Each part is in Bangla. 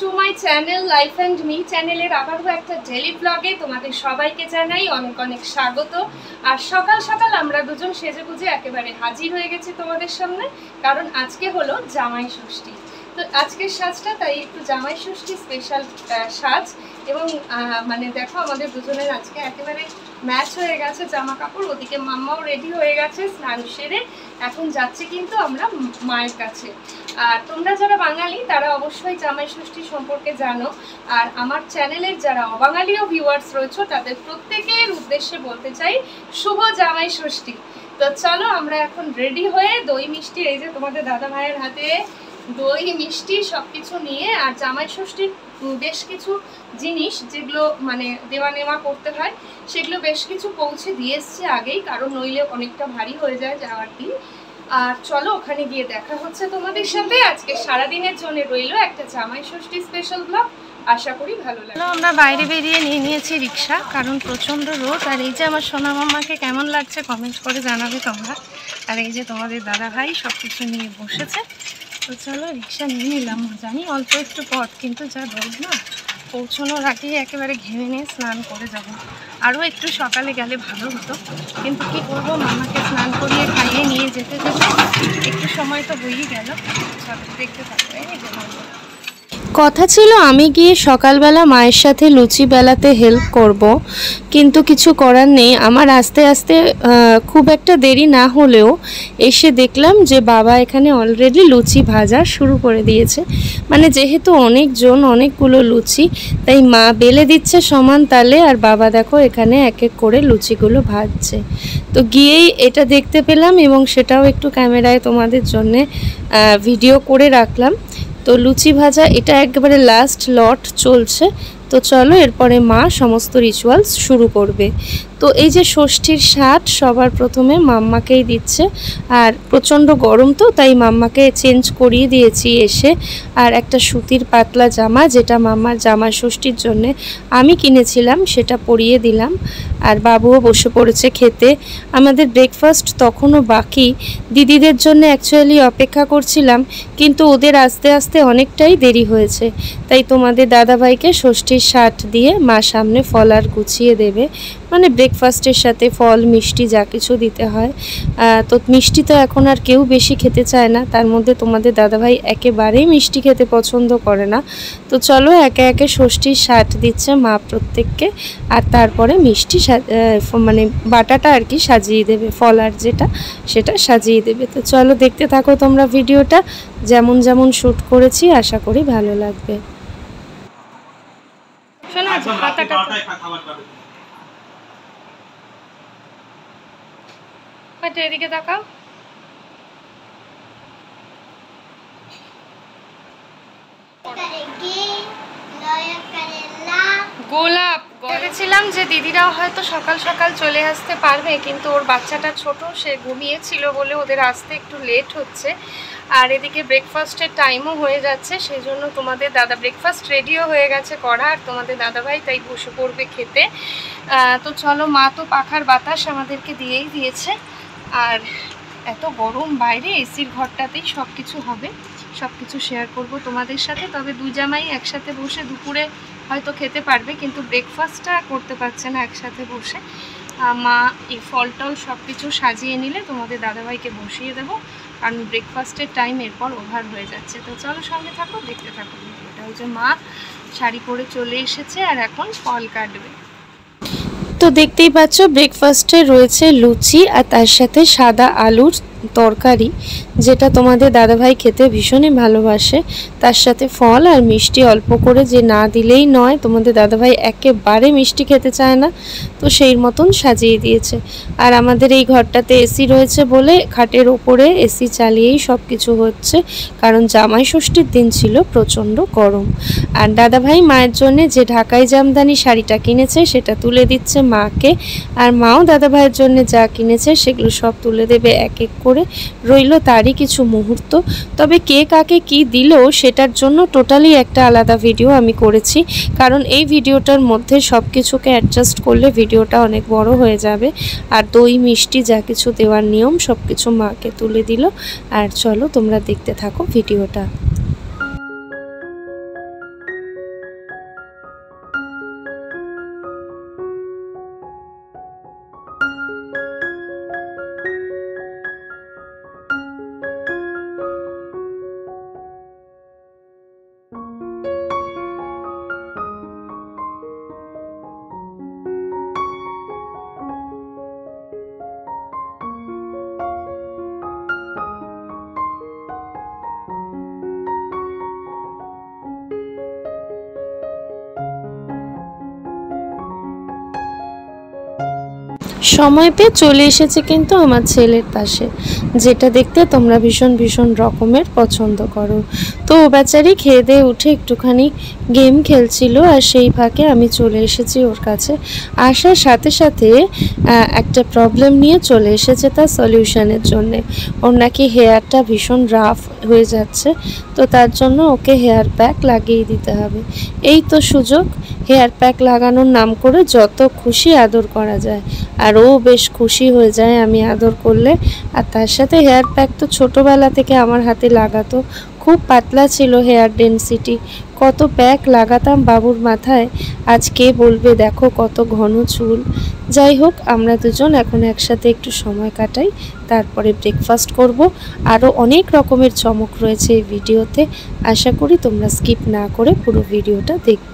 To my channel life and me চ্যানেলের আবারও একটা ডেলি ব্লগে তোমাদের সবাইকে জানাই অনেক অনেক স্বাগত। আর সকাল সকাল আমরা দুজন সেজেগুজে একেবারে হাজির হয়ে গেছি তোমাদের সামনে, কারণ আজকে হলো জামাই ষষ্ঠী। তো আজকের সাজটা তাই একটু জামাই ষষ্ঠী স্পেশাল সাজ, এবং মানে দেখো আমাদের দুজনের আজকে একেবারে ম্যাচ হয়ে গেছে জামা কাপড়। ওদিকে মাম্মাও রেডি হয়ে গেছে স্নান সেরে, এখন যাচ্ছি কিন্তু আমরা মায়ের কাছে। আর তোমরা যারা বাঙালি তারা অবশ্যই জামাই ষষ্ঠী সম্পর্কে জানো, আর আমার চ্যানেলের যারা অবাঙালিও ভিউয়ার্স রয়েছে তাদের প্রত্যেকের উদ্দেশ্যে বলতে চাই শুভ জামাই ষষ্ঠী। তো চলো আমরা এখন রেডি হয়ে দই মিষ্টি, এই যে তোমাদের দাদা ভাইয়ের হাতে দই মিষ্টি সব কিছু নিয়ে, আর জামাই ষষ্ঠীর বেশ কিছু জিনিস যেগুলো মানে দেওয়া নেওয়া করতে হয় সেগুলো বেশ কিছু পৌঁছে দিয়ে এসছে আগেই, কারণ নইলে অনেকটা ভারী হয়ে যায় যাওয়ার দিন। আর চলো ওখানে গিয়ে দেখা হচ্ছে তোমাদের সাথে। আজকে সারাদিনের জন্য রইলো একটা জামাই ষষ্ঠী স্পেশাল ব্লগ, আশা করি ভালো লাগবে। আমরা বাইরে বেরিয়ে নিয়েছি রিক্সা, কারণ প্রচণ্ড রোদ। আর এই যে আমার সোনা মাম্মাকে কেমন লাগছে কমেন্ট করে জানাবে তোমরা। আর এই যে তোমাদের দাদা ভাই সব কিছু নিয়ে বসেছে। তো চলো রিক্সা নিয়ে নিলাম, জানি অল্প একটু পথ, কিন্তু যা রোদ না, পৌঁছানোর আগে একেবারে ঘেমে নিয়ে স্নান করে যাব। আরও একটু সকালে গেলে ভালো হতো, কিন্তু কি করবো, মামাকে স্নান করিয়ে খাইয়ে নিয়ে যেতে যেতে একটু সময় তো হয়েই গেল। চলো দেখতে থাকবে। কথা ছিল আমি গিয়ে সকালবেলা মায়ের সাথে লুচি বেলাতে হেল্প করব, কিন্তু কিছু করার নেই। আমার আস্তে আস্তে খুব একটা দেরি না হলেও এসে দেখলাম যে বাবা এখানে অলরেডি লুচি ভাজা শুরু করে দিয়েছে। মানে যেহেতু অনেকজন, অনেকগুলো লুচি, তাই মা বেলে দিচ্ছে সমান তালে, আর বাবা দেখো এখানে এক এক করে লুচিগুলো ভাজছে। তো গিয়েই এটা দেখতে পেলাম, এবং সেটাও একটু ক্যামেরায় তোমাদের জন্যে ভিডিও করে রাখলাম। তো লুচি ভাজা এটা একেবারে লাস্ট লট চলছে। তো চলো এরপরে মা সমস্ত রিচুয়ালস শুরু করবে। তো এই যে ষষ্ঠীর স্বাদ সবার প্রথমে মাম্মাকেই দিচ্ছে, আর প্রচণ্ড গরম তো তাই মাম্মাকে চেঞ্জ করিয়ে দিয়েছি এসে। আর একটা সুতির পাতলা জামা, যেটা মাম্মার জামা ষষ্ঠীর জন্যে আমি কিনেছিলাম, সেটা পরিয়ে দিলাম। আর বাবুও বসে পড়েছে খেতে। আমাদের ব্রেকফাস্ট তখনও বাকি, দিদিদের জন্য অ্যাকচুয়ালি অপেক্ষা করছিলাম, কিন্তু ওদের আস্তে আস্তে অনেকটাই দেরি হয়েছে। তাই তোমাদের দাদাভাইকে ষষ্ঠীর স্বাদ দিয়ে মা সামনে ফল আর গুছিয়ে দেবে, মানে ব্রেকফাস্টের সাথে ফল মিষ্টি যা কিছু দিতে হয়। তো মিষ্টি তো এখন আর কেউ বেশি খেতে চায় না, তার মধ্যে তোমাদের দাদাভাই একেবারেই মিষ্টি খেতে পছন্দ করে না। তো চলো একে একে ষষ্ঠীর স্বাদ দিচ্ছে মা প্রত্যেককে, আর তারপরে মিষ্টি মানে বাটাটা আর কি সাজিয়ে দেবে, ফল আর যেটা সেটা সাজিয়ে দেবে। তো চলো দেখতে থাকো তোমরা ভিডিওটা, যেমন যেমন শ্যুট করেছি আশা করি ভালো লাগবে। শোনা এদিকে তাকাও। গোলাপ ভেবেছিলাম যে দিদিরাও হয়তো সকাল সকাল চলে আসতে পারবে, কিন্তু ওর বাচ্চাটা ছোট, সে ঘুমিয়েছিল বলে ওদের আসতে একটু লেট হচ্ছে। আর এদিকে ব্রেকফাস্টের টাইমও হয়ে যাচ্ছে, সেই জন্য তোমাদের দাদা ব্রেকফাস্ট রেডিও হয়ে গেছে করা, আর তোমাদের দাদাভাই তাই বসে পড়বে খেতে। তো চলো, মা তো পাখার বাতাস আমাদেরকে দিয়েই দিয়েছে। আর এত গরম বাইরে, এসির ঘরটাতেই সব কিছু হবে, সব কিছু শেয়ার করব তোমাদের সাথে। তবে দুই জামাই একসাথে বসে দুপুরে হয়তো খেতে পারবে, কিন্তু ব্রেকফাস্টটা করতে পারছে না একসাথে বসে। মা এই ফল টল সব কিছু সাজিয়ে নিলে তোমাদের দাদাভাইকে বসিয়ে দেবো, কারণ ব্রেকফাস্টের টাইম এরপর ওভার হয়ে যাচ্ছে। তো চলো সঙ্গে থাকো, দেখতে থাকো ভিডিওটা। ওই যে মা শাড়ি পরে চলে এসেছে আর এখন ফল কাটবে। তো দেখতেই পাচ্ছ ব্রেকফাস্টে রয়েছে লুচি, আর তার সাথে সাদা আলুর তরকারি, যেটা তোমাদের দাদাভাই খেতে ভীষণই ভালোবাসে। তার সাথে ফল আর মিষ্টি অল্প করে, যে না দিলেই নয়, তোমাদের দাদাভাই একেবারে মিষ্টি খেতে চায় না, তো সেই মতন সাজিয়ে দিয়েছে। আর আমাদের এই ঘরটাতে এসি রয়েছে বলে খাটের ওপরে এসি চালিয়েই সব কিছু হচ্ছে, কারণ জামাই ষষ্ঠীর দিন ছিল প্রচণ্ড গরম। আর দাদাভাই মায়ের জন্য যে ঢাকাই জামদানি শাড়িটা কিনেছে সেটা তুলে দিচ্ছে মাকে, আর মাও দাদাভাইয়ের জন্য যা কিনেছে সেগুলো সব তুলে দেবে এক এক করে। রইল তারই কিছু মুহূর্ত। তবে কে কাকে কি দিল সেটার জন্য টোটালি একটা আলাদা ভিডিও আমি করেছি, কারণ এই ভিডিওটার মধ্যে সব কিছুকে অ্যাডজাস্ট করলে ভিডিওটা অনেক বড় হয়ে যাবে। আর দই মিষ্টি যা কিছু দেওয়ার নিয়ম সব কিছু মাকে তুলে দিল। আর চলো তোমরা দেখতে থাকো ভিডিওটা। সময় পেয়ে চলে এসেছে কিন্তু আমার ছেলের পাশে, যেটা দেখতে তোমরা ভীষণ ভীষণ রকমের পছন্দ করো। তো ও বেচারি খেয়ে দিয়ে উঠে একটুখানি গেম খেলছিল, আর সেই ফাঁকে আমি চলে এসেছি ওর কাছে। আসার সাথে সাথে একটা প্রবলেম নিয়ে চলে এসেছে তার সলিউশনের জন্যে। ওর নাকি হেয়ারটা ভীষণ রাফ হয়ে যাচ্ছে, তো তার জন্য ওকে হেয়ার প্যাক লাগিয়ে দিতে হবে। এই তো সুযোগ, হেয়ার প্যাক লাগানোর নাম করে যত খুশি আদর করা যায়, আর ও বেশ খুশি হয়ে যায় আমি আদর করলে। আর তার সাথে হেয়ার প্যাক তো ছোটোবেলা থেকে আমার হাতে লাগাতো, খুব পাতলা ছিল হেয়ার ডেন্সিটি, কত প্যাক লাগাতাম বাবুর মাথায়, আজ কে বলবে দেখো কত ঘন চুল। যাই হোক, আমরা দুজন এখন একসাথে একটু সময় কাটাই, তারপরে ব্রেকফাস্ট করব। আরও অনেক রকমের চমক রয়েছে এই ভিডিওতে, আশা করি তোমরা স্কিপ না করে পুরো ভিডিওটা দেখবে।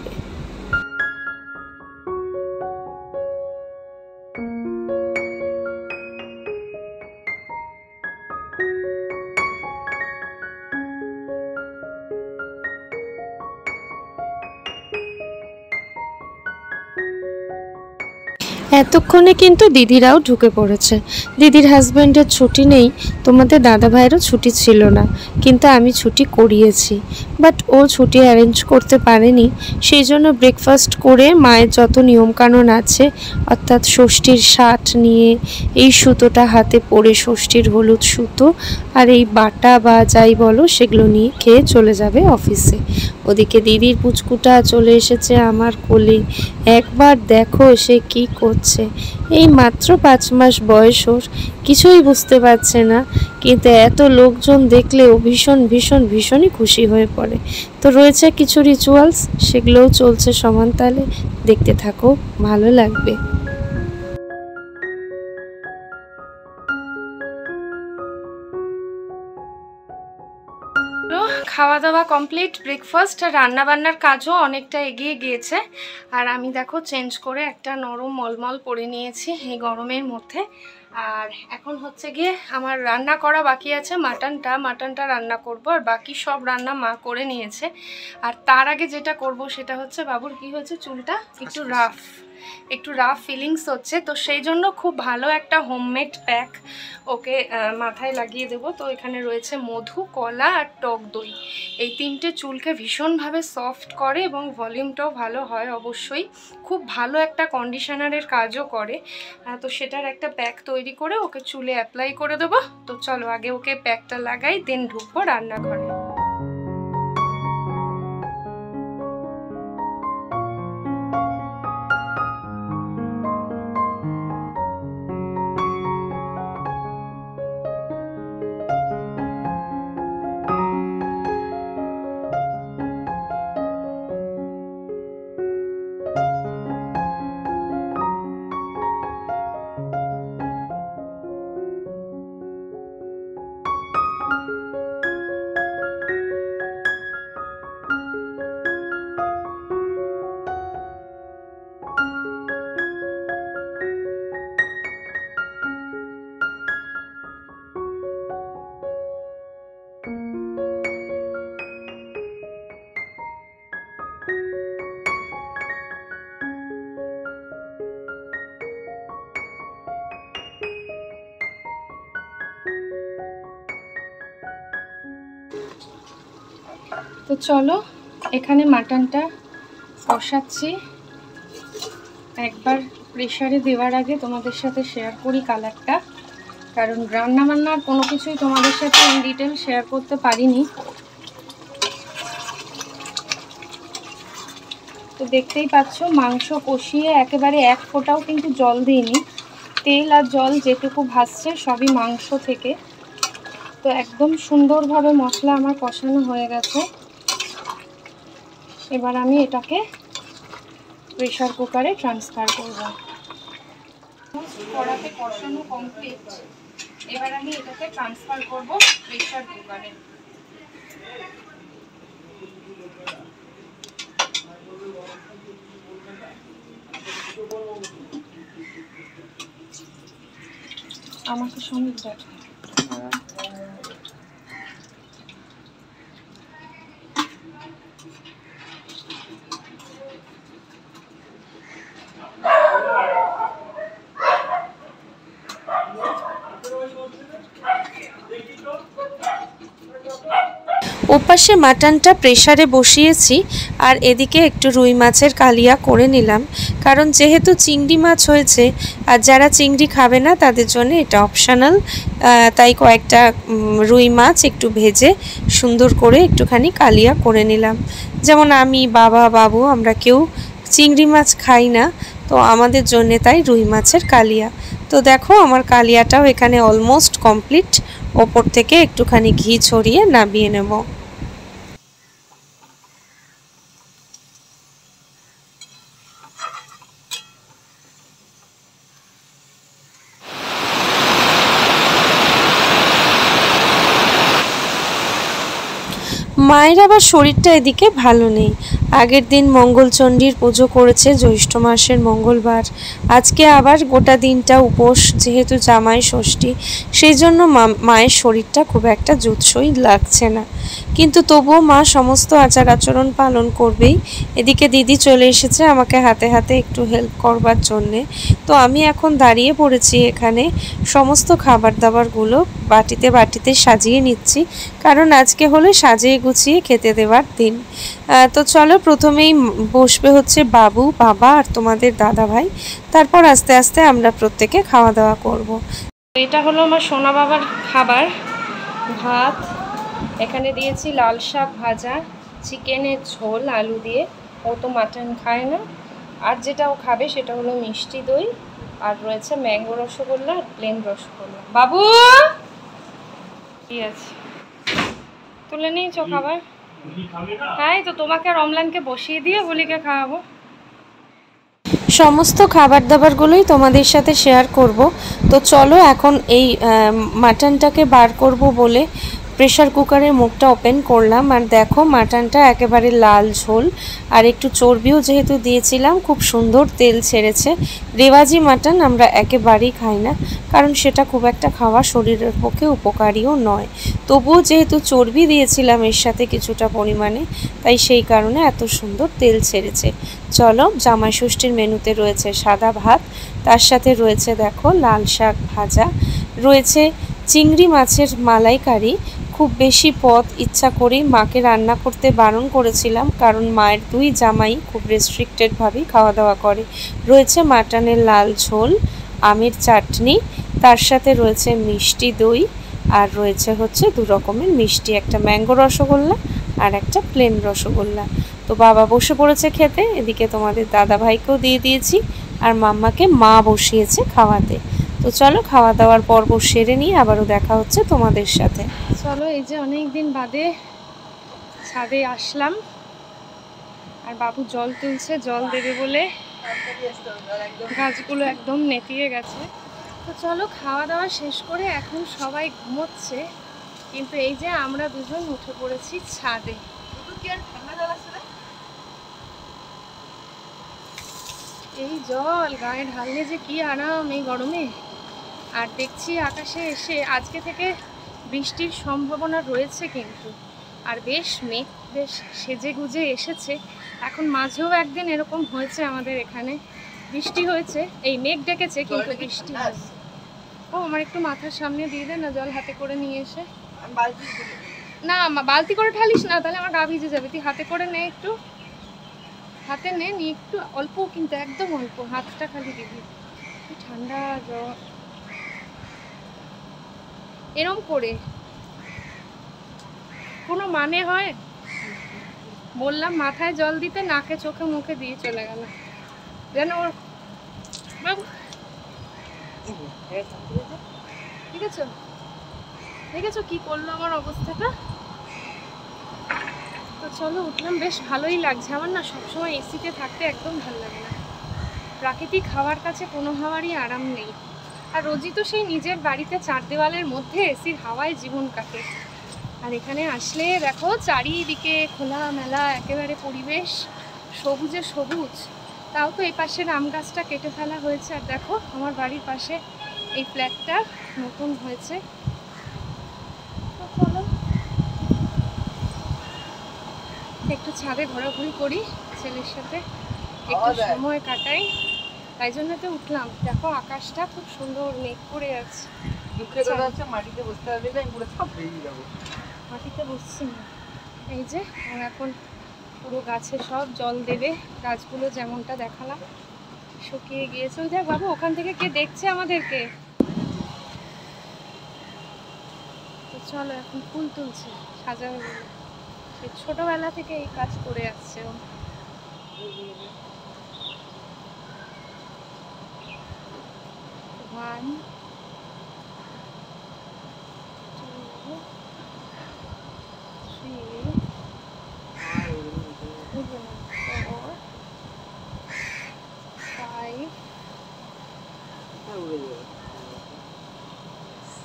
এতক্ষণে কিন্তু দিদিরাও ঢুকে পড়েছে। দিদির হাজব্যান্ডের ছুটি নেই, তোমাদের দাদা ভাইয়েরও ছুটি ছিল না, কিন্তু আমি ছুটি করিয়েছি, বাট ও ছুটি অ্যারেঞ্জ করতে পারেনি। সেই জন্য ব্রেকফাস্ট করে মায়ের যত নিয়মকানুন আছে, অর্থাৎ ষষ্ঠীর শাঁট নিয়ে এই সুতোটা হাতে পরে, ষষ্ঠীর হলুদ সুতো আর এই বাটা বা যাই বলো সেগুলো নিয়ে খেয়ে চলে যাবে অফিসে। ওদিকে দিদির পুচকুটা চলে এসেছে আমার কোলে, একবার দেখো সে কি করছে। এই মাত্র 5 মাস বয়স ওর, কিছুই বুঝতে পারছে না, কিন্তু এত লোকজন দেখলেও ভীষণ ভীষণ ভীষণই খুশি হয়ে পড়ে। তো রয়েছে কিছু রিচুয়ালস, সেগুলোও চলছে সমান তালে, দেখতে থাকো, ভালো লাগবে। খাওয়া দাওয়া কমপ্লিট, ব্রেকফাস্ট আর রান্নাবান্নার কাজও অনেকটা এগিয়ে গিয়েছে। আর আমি দেখো চেঞ্জ করে একটা নরম মলমল পরে নিয়েছি এই গরমের মধ্যে। আর এখন হচ্ছে গিয়ে আমার রান্না করা বাকি আছে, মাটনটা রান্না করব, আর বাকি সব রান্না মা করে নিয়েছে। আর তার আগে যেটা করব সেটা হচ্ছে, বাবুর কি হয়েছে, চুলটা একটু রাফ ফিলিংস হচ্ছে, তো সেই জন্য খুব ভালো একটা হোমমেড প্যাক ওকে মাথায় লাগিয়ে দেব। তো এখানে রয়েছে মধু, কলা আর টক দই, এই 3টে চুলকে ভীষণভাবে সফট করে এবং ভলিউমটাও ভালো হয় অবশ্যই, খুব ভালো একটা কন্ডিশনারের কাজও করে। তো সেটার একটা প্যাক তৈরি করে ওকে চুলে অ্যাপ্লাই করে দেবো। তো চলো আগে ওকে প্যাকটা লাগাই, দেন ঢুকবো রান্নাঘরে। তো চলো এখানে মাটনটা কষাচ্ছি। একবার প্রেসারে দেওয়ার আগে তোমাদের সাথে শেয়ার করি কালারটা, কারণ রান্নাবান্নার কোনো কিছুই তোমাদের সাথে ইন ডিটেল শেয়ার করতে পারিনি। তো দেখতেই পাচ্ছ মাংস কষিয়ে একেবারে এক ফোঁটাও কিন্তু জল দিইনি, তেল আর জল যেটুকু ভাসছে সবই মাংস থেকে। তো একদম সুন্দরভাবে মশলা আমার কষানো হয়ে গেছে। এবার আমি এটাকে প্রেসার কুকারে ট্রান্সফার করব। কড়াতে কষানো কমপ্লিট, এবার আমি এটাকে ট্রান্সফার করব প্রেসার কুকারে। আমাকে সঙ্গে দেখ। ওপাশে মাটনটা প্রেসারে বসিয়েছি আর এদিকে একটু রুই মাছের কালিয়া করে নিলাম, কারণ যেহেতু চিংড়ি মাছ হয়েছে আর যারা চিংড়ি খাবে না তাদের জন্য এটা অপশনাল। তাই কয়েকটা রুই মাছ একটু ভেজে সুন্দর করে একটুখানি কালিয়া করে নিলাম। যেমন আমি, বাবা, বাবু আমরা কেউ চিংড়ি মাছ খাই না, তো আমাদের জন্যে তাই রুই মাছের কালিয়া। তো দেখো আমার কালিয়াটাও এখানে অলমোস্ট কমপ্লিট। ওপর থেকে একটুখানি ঘি ছড়িয়ে নামিয়ে নেব। মায়ের আবার শরীরটা এদিকে ভালো নেই। আগের দিন মঙ্গলচণ্ডীর পুজো করেছে জ্যৈষ্ঠ মাসের মঙ্গলবার, আজকে আবার গোটা দিনটা উপোস, যেহেতু জামাই ষষ্ঠী, সেই জন্য মায়ের শরীরটা খুব একটা জুৎসই লাগছে না। কিন্তু তবুও মা সমস্ত আচার আচরণ পালন করবেই। এদিকে দিদি চলে এসেছে আমাকে হাতে হাতে একটু হেল্প করবার জন্যে। তো আমি এখন দাঁড়িয়ে পড়েছি এখানে, সমস্ত খাবার দাবারগুলো বাটিতে বাটিতে সাজিয়ে নিচ্ছি, কারণ আজকে হলো সাজিয়ে গুছিয়ে খেতে দেওয়ার দিন। তো চলো, প্রথমেই বসবে হচ্ছে বাবু, বাবা আর তোমাদের দাদা ভাই, তারপর আস্তে আস্তে আমরা প্রত্যেকে খাওয়া দাওয়া করব। এটা হলো আমার সোনা বাবার খাবার। ভাত, এখানে দিয়েছি লাল শাক ভাজা, চিকেনের ঝোল আলু দিয়ে, ও তো মাটন খায় না। আর যেটা ও খাবে সেটা হলো মিষ্টি দই, আর রয়েছে ম্যাঙ্গো রসগোল্লা আর প্লেন রসগোল্লা। বাবু ঠিক আছে, তুলে নিয়েছো খাবার? হ্যাঁ, তো তোমাকে আর অমলানকে বসিয়ে দিয়ে বলিকে খাওয়াবো। সমস্ত খাবার দাবারগুলোই তোমাদের সাথে শেয়ার করব। তো চলো, এখন এই মাটনটাকে বার করব বলে প্রেশার কুকারের মুখটা ওপেন করলাম, আর দেখো মাটনটা একেবারে লাল ঝোল, আর একটু চর্বিও যেহেতু দিয়েছিলাম খুব সুন্দর তেল ছেড়েছে। রেওয়াজি মাটন আমরা একেবারেই খাই না, কারণ সেটা খুব একটা খাওয়া শরীরের পক্ষে উপকারীও নয়। তবুও যেহেতু চর্বি দিয়েছিলাম এর সাথে কিছুটা পরিমাণে, তাই সেই কারণে এত সুন্দর তেল ছেড়েছে। চলো, জামাই ষষ্ঠীর মেনুতে রয়েছে সাদা ভাত, তার সাথে রয়েছে দেখো লাল শাক ভাজা, রয়েছে চিংড়ি মাছের মালাইকারি। খুব বেশি পদ ইচ্ছা করেই মাকে রান্না করতে বারণ করেছিলাম, কারণ মায়ের দুই জামাই খুব রেস্ট্রিক্টেডভাবেই খাওয়া দাওয়া করে। রয়েছে মাটনের লাল ঝোল, আমের চাটনি, তার সাথে রয়েছে মিষ্টি দই, আর রয়েছে হচ্ছে দু রকমের মিষ্টি, একটা ম্যাঙ্গো রসগোল্লা আর একটা প্লেন রসগোল্লা। তো বাবা বসে পড়েছে খেতে, এদিকে তোমাদের দাদা ভাইকেও দিয়ে দিয়েছি, আর মাম্মাকে মা বসিয়েছে খাওয়াতে। তো চলো, খাওয়া দাওয়ার পর্ব সেরে নিয়ে আবারও দেখা হচ্ছে তোমাদের সাথে। চলো, এই যে অনেক দিন বাদে ছাদে আসলাম, আর বাবু জল তুলছে, জল দেবে বলে। গাছগুলো একদম নেতিয়ে গেছে। তো চলো, খাওয়া দাওয়া শেষ করে এখন সবাই ঘুমোচ্ছে, কিন্তু এই যে আমরা দুজন উঠে পড়েছি ছাদে। এই জল গায়ে ঢাললে যে কি আরাম এই গরমে। আর দেখছি আকাশে এসে আজকে থেকে বৃষ্টির সম্ভাবনা রয়েছে কিন্তু, আর বেশ মেঘ বেশ সেজে গুজে এসেছে। এখন মাঝেও একদিন এরকম হয়েছে আমাদের এখানে, বৃষ্টি হয়েছে, এই মেঘ ডেকেছে কিন্তু বৃষ্টি হয়েছে। ও আমার একটু মাথার সামনে দিয়ে দে না, জল হাতে করে নিয়ে এসে। না বালতি করে ঢালিস না, তাহলে আমার গা ভিজে যাবে। তুই হাতে করে নে, একটু হাতে নে, নিয়ে একটু অল্প, কিন্তু একদম অল্প, হাতটা খালি দিবি। ঠান্ডা জল এরম করে কোনো মানে হয়? বললাম মাথায় জল দিতে, নাকে চোখে মুখে দিয়ে চলে গেল যেন ওর। ঠিক আছে, দেখেছো কি করলো আমার অবস্থাটা? তো চলো উঠলাম, বেশ ভালোই লাগছে। আমার না সবসময় এসিতে থাকতে একদম ভালো লাগে না। প্রাকৃতিক হাওয়ার কাছে কোনো হাওয়ারই আরাম নেই। আর রোজই তো সেই নিজের বাড়িতে চার দেওয়ালের মধ্যে এসির হাওয়ায় জীবন কাটে, আর এখানে আসলে দেখো চারিদিকে খোলা মেলা একেবারে পরিবেশ, সবুজে সবুজ। তাও তো এই পাশের আম গাছটা কেটে ফেলা হয়েছে, আর দেখো আমার বাড়ির পাশে এই ফ্ল্যাটটা নতুন হয়েছে। তো চলো একটু ছাদে ঘোরাঘুরি করি, ছেলের সাথে একটু সময় কাটাই, তাই জন্য তো উঠলাম। দেখো আকাশটা খুব সুন্দর মেঘ করে আছে। দুঃখের কথা হচ্ছে মাটিতে বসতে পারবি না, পুরো সব ভেঙে যাবো। মাটিতে বসছি না, এই যে এখন পুরো গাছে সব জল দেবে। গাছগুলো যেমনটা দেখালাম শুকিয়ে গিয়েছে। ওই দেখ বাবু, ওখান থেকে কে দেখছে আমাদেরকে। তো চলো, এখন ফুল তুলছে সাজাবে বলে। সে ছোটবেলা থেকে এই কাজ করে আসছে ও। One, two, three, 4, 5,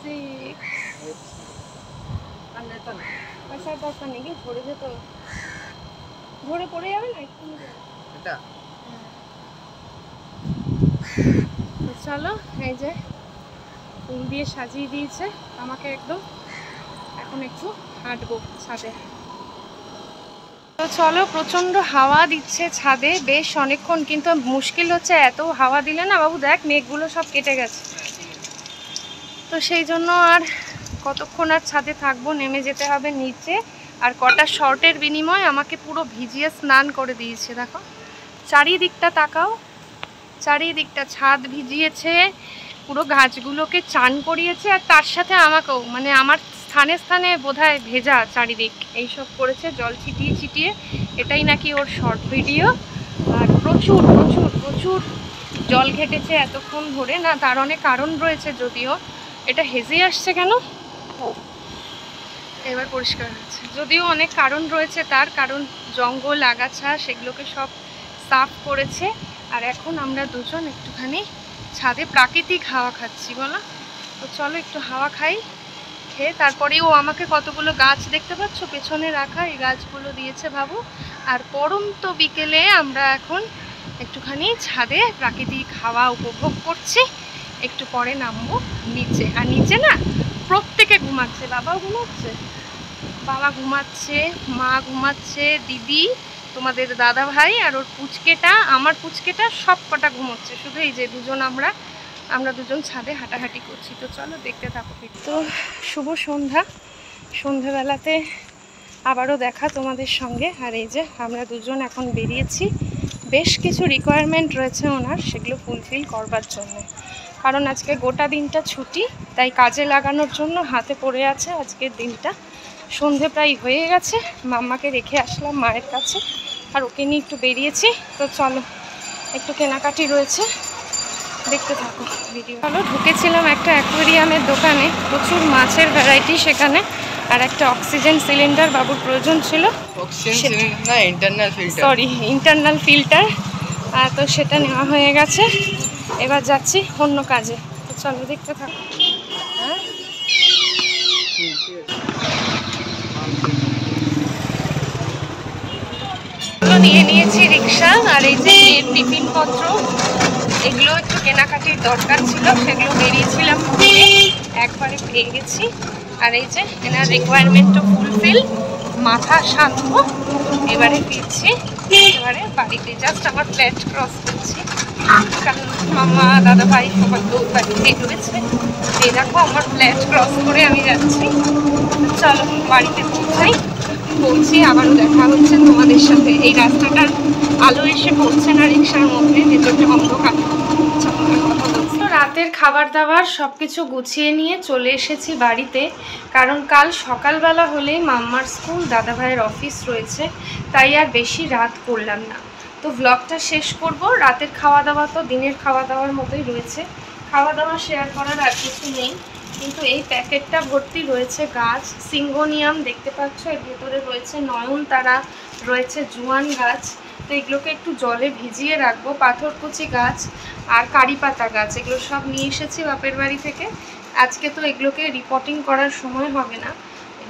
6। পয়সার দরকার নেই, ঝরে যেত, ঝরে পড়ে যাবে না একটু। চলো, এই যে ফুল দিয়ে সাজিয়ে দিয়েছে আমাকে একদম। এখন একটু হাঁটবো ছাদে। তো চলো, প্রচন্ড হাওয়া দিচ্ছে ছাদে বেশ অনেকক্ষণ, কিন্তু মুশকিল হচ্ছে এত হাওয়া দিলে না বাবু দেখ মেঘগুলো সব কেটে গেছে। তো সেই জন্য আর কতক্ষণ আর ছাদে থাকবো, নেমে যেতে হবে নিচে। আর কটা শর্টের বিনিময়ে আমাকে পুরো ভিজিয়ে স্নান করে দিয়েছে। দেখো চারিদিকটা তাকাও, চারিদিকটা ছাদ ভিজিয়েছে, পুরো গাছগুলোকে চান করিয়েছে, আর তার সাথে আমাকেও, মানে আমার স্থানে স্থানে বোধহয় ভেজা চারিদিক এইসব করেছে জল ছিটিয়ে ছিটিয়ে। এটাই নাকি ওর শর্ট ভিডিও। আর প্রচুর প্রচুর প্রচুর জল ঘেটেছে এতক্ষণ ধরে। না, তার অনেক কারণ রয়েছে যদিও। এটা হেজে আসছে কেন? এবার পরিষ্কার হচ্ছে। যদিও অনেক কারণ রয়েছে তার, কারণ জঙ্গল আগাছা সেগুলোকে সব সাফ করেছে। আর এখন আমরা দুজন একটুখানি ছাদে প্রাকৃতিক হাওয়া খাচ্ছি, বলো। তো চলো একটু হাওয়া খাই, খেয়ে তারপরে ও আমাকে কতগুলো গাছ দেখতে পাচ্ছ পেছনে রাখা, এই গাছগুলো দিয়েছে বাবু। আর পরন্ত বিকেলে আমরা এখন একটুখানি ছাদে প্রাকৃতিক হাওয়া উপভোগ করছি। একটু পরে নামবো নিচে। আর নিচে না প্রত্যেকে ঘুমাচ্ছে, বাবাও ঘুমাচ্ছে, বাবা ঘুমাচ্ছে, মা ঘুমাচ্ছে, দিদি, তোমাদের দাদা ভাই আর ওর পুচকেটা, আমার পুচকেটা, সব কটা ঘুমোচ্ছে। শুধু এই যে দুজন আমরা দুজন ছাদে হাঁটাহাঁটি করছি। তো চলো দেখতে থাকো। তো শুভ সন্ধ্যা, সন্ধ্যাবেলাতে আবারও দেখা তোমাদের সঙ্গে। আর এই যে আমরা দুজন এখন বেরিয়েছি। বেশ কিছু রিকোয়ারমেন্ট রয়েছে ওনার, সেগুলো ফুলফিল করবার জন্য। কারণ আজকে গোটা দিনটা ছুটি, তাই কাজে লাগানোর জন্য হাতে পড়ে আছে আজকের দিনটা। সন্ধে প্রায় হয়ে গেছে, মাম্মাকে রেখে আসলাম মায়ের কাছে, আর ওকে নিয়ে একটু বেরিয়েছি। তো চলো, একটু কেনাকাটি রয়েছে, দেখতে থাকো ভিডিও। চলো, ঢুকেছিলাম একটা অ্যাকোয়ারিয়ামের দোকানে, প্রচুর মাছের ভ্যারাইটি সেখানে। আর একটা অক্সিজেন সিলিন্ডার বাবুর প্রয়োজন ছিল, সরি ইন্টারনাল ফিল্টার। তো সেটা নেওয়া হয়ে গেছে, এবার যাচ্ছি অন্য কাজে। তো চলো দেখতে থাকো। হ্যাঁ, নিয়ে নিয়েছি রিক্সা। আর এই যে টিফিন পত্র, এগুলো একটু কেনাকাটির দরকার ছিল, সেগুলো বেরিয়েছিলাম, একবারে পেয়ে গেছি। আর এই যে এনার রিকোয়ারমেন্টও ফুলফিল, মাথা শান্ত। এবারে ফিরছি, এবারে বাড়িতে। জাস্ট আমার ফ্ল্যাট ক্রস করছি, কারণ মামা দাদা ভাই সবার তো বাড়িতে রয়েছে। এই দেখো আমার ফ্ল্যাট ক্রস করে আমি যাচ্ছি। চলো বাড়িতে পৌঁছি, আবারও দেখা হচ্ছে তোমাদের সাথে। এই রাস্তাটার আলো এসে পড়ছে না রিক্সার মধ্যে, ভেতরটা অন্ধকার। তো রাতের খাবার দাবার সব কিছু গুছিয়ে নিয়ে চলে এসেছি বাড়িতে, কারণ কাল সকালবেলা হলেই মাম্মার স্কুল, দাদা ভাইয়ের অফিস রয়েছে, তাই আর বেশি রাত করলাম না। তো ব্লগটা শেষ করব। রাতের খাওয়া দাওয়া তো দিনের খাওয়া দাওয়ার মতোই রয়েছে, খাওয়া দাওয়া শেয়ার করার আর কিছু নেই। কিন্তু এই প্যাকেটটা ভর্তি রয়েছে গাছ, সিঙ্গোনিয়াম দেখতে পাচ্ছ, এর ভেতরে রয়েছে নয়নতারা, রয়েছে জুয়ান গাছ। তো এগুলোকে একটু জলে ভিজিয়ে রাখবো। পাথরকুচি গাছ আর কারি পাতা গাছ, এগুলো সব নিয়ে এসেছি বাপের বাড়ি থেকে। আজকে তো এগুলোকে রিপোর্টিং করার সময় হবে না,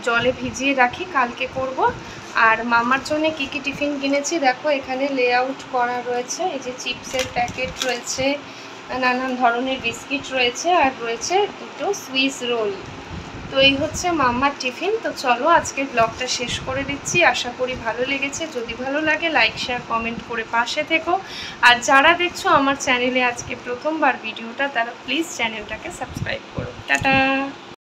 জলে ভিজিয়ে রাখি, কালকে করব। আর মামার জন্য কি কি টিফিন কিনেছি দেখো, এখানে লেআউট করা রয়েছে। এই যে চিপসের প্যাকেট রয়েছে, নানান ধরনের বিস্কিট রয়েছে, আর রয়েছে দুটো সুইস রোল। তো তো এই হচ্ছে মাম্মার টিফিন। তো চলো আজকের ব্লগটা শেষ করে দিচ্ছি, আশা করি ভালো লেগেছে। যদি ভালো লাগে লাইক শেয়ার কমেন্ট করে পাশে থেকো। আর যারা দেখছো আমার চ্যানেলে আজকে প্রথমবার ভিডিওটা, তারা প্লিজ চ্যানেলটাকে সাবস্ক্রাইব করো। টাটা।